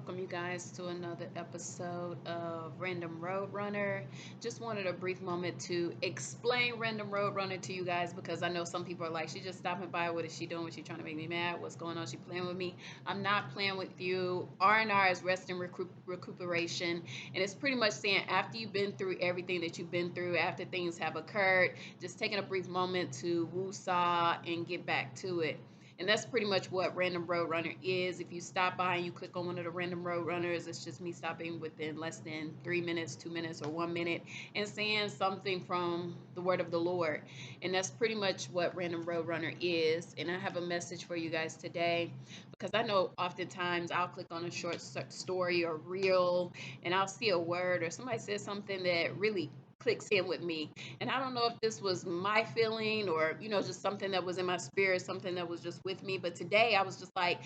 welcome you guys to another episode of Random Roadrunner. Just wanted a brief moment to explain Random Roadrunner to you guys because I know some people are like, she just stopping by. What is she doing? Was she trying to make me mad? What's going on? She playing with me? I'm not playing with you. R&R is rest and recuperation, and it's pretty much saying after you've been through everything that you've been through, after things have occurred, just taking a brief moment to woo-saw and get back to it. And that's pretty much what Random Roadrunner is. If you stop by and you click on one of the Random Roadrunners, it's just me stopping within less than 3 minutes, 2 minutes, or 1 minute and saying something from the word of the Lord. And that's pretty much what Random Roadrunner is. And I have a message for you guys today because I know oftentimes I'll click on a short story or reel and I'll see a word or somebody says something that really clicks in with me. And I don't know if this was my feeling or, just something that was in my spirit, something that was just with me. But today I was just like,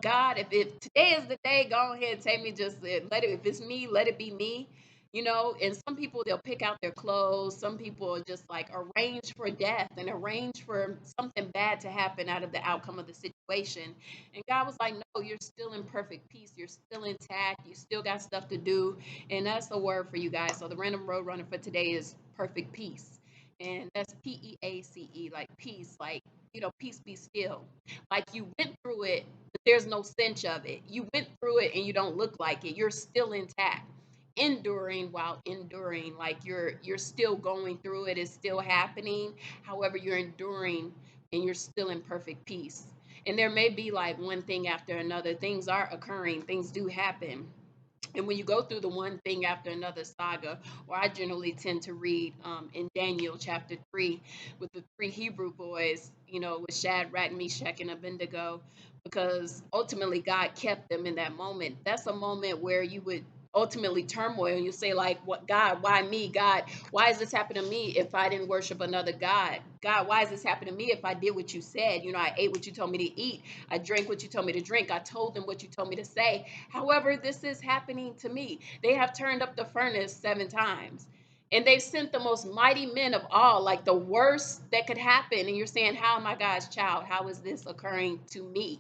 God, if today is the day, go ahead and take me, just let it, if it's me, let it be me. And some people, they'll pick out their clothes. Some people are just like arrange for death and arrange for something bad to happen out of the outcome of the situation. And God was like, no, you're still in perfect peace. You're still intact. You still got stuff to do. And that's the word for you guys. So the random road runner for today is perfect peace. And that's PEACE, like peace, like, peace be still. Like you went through it, but there's no stench of it. You went through it and you don't look like it. You're still intact. Enduring while enduring, like you're still going through it, it's still happening. However, you're enduring and you're still in perfect peace. And there may be like one thing after another. Things are occurring, things do happen, and when you go through the one thing after another saga, or I generally tend to read in Daniel chapter 3 with the three Hebrew boys, with Shadrach, Meshach, and Abednego, because ultimately God kept them in that moment. That's a moment where you would ultimately turmoil and you say like, what, God, why me? God, why is this happening to me if I didn't worship another God? God, why is this happening to me if I did what you said? I ate what you told me to eat, I drank what you told me to drink, I told them what you told me to say. However, this is happening to me. They have turned up the furnace 7 times. And they've sent the most mighty men of all, like the worst that could happen. And you're saying, how am I God's child? How is this occurring to me?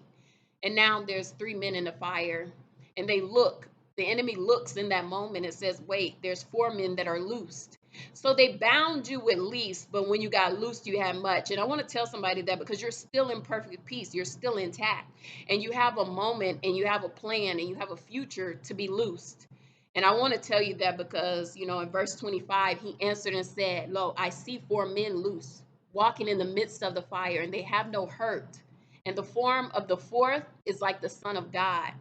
And now there's 3 men in the fire. And they look, the enemy looks in that moment and says, wait, there's 4 men that are loosed. So they bound you with least, but when you got loosed, you had much. And I want to tell somebody that because you're still in perfect peace, you're still intact, and you have a moment and you have a plan and you have a future to be loosed. And I want to tell you that because, in verse 25, he answered and said, lo, I see 4 men loose, walking in the midst of the fire, and they have no hurt. And the form of the fourth is like the Son of God.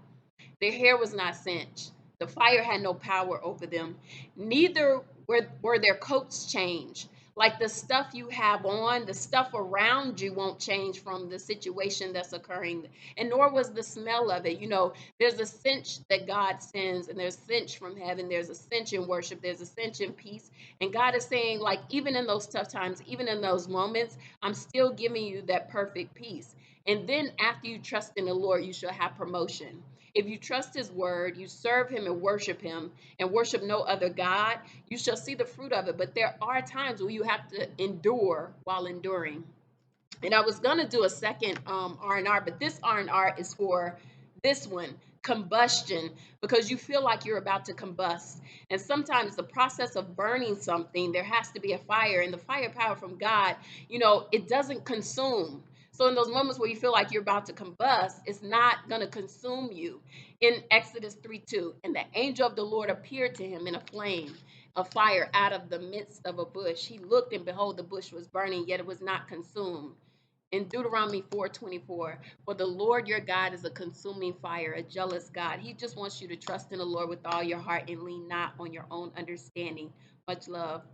Their hair was not singed. The fire had no power over them. Neither were their coats changed. Like the stuff you have on, the stuff around you won't change from the situation that's occurring. And nor was the smell of it. There's a stench that God sends, and there's stench from heaven. There's a stench in worship. There's a stench in peace. And God is saying, like, even in those tough times, even in those moments, I'm still giving you that perfect peace. And then after you trust in the Lord, you shall have promotion. If you trust his word, you serve him and worship no other God, you shall see the fruit of it. But there are times where you have to endure while enduring. And I was gonna do a second R&R, but this R&R is for this one, combustion, because you feel like you're about to combust. And sometimes the process of burning something, there has to be a fire, and the firepower from God, it doesn't consume. So in those moments where you feel like you're about to combust, it's not gonna consume you. In Exodus 3:2, and the angel of the Lord appeared to him in a flame of fire out of the midst of a bush. He looked, and behold, the bush was burning, yet it was not consumed. In Deuteronomy 4:24, for the Lord your God is a consuming fire, a jealous God. He just wants you to trust in the Lord with all your heart and lean not on your own understanding. Much love.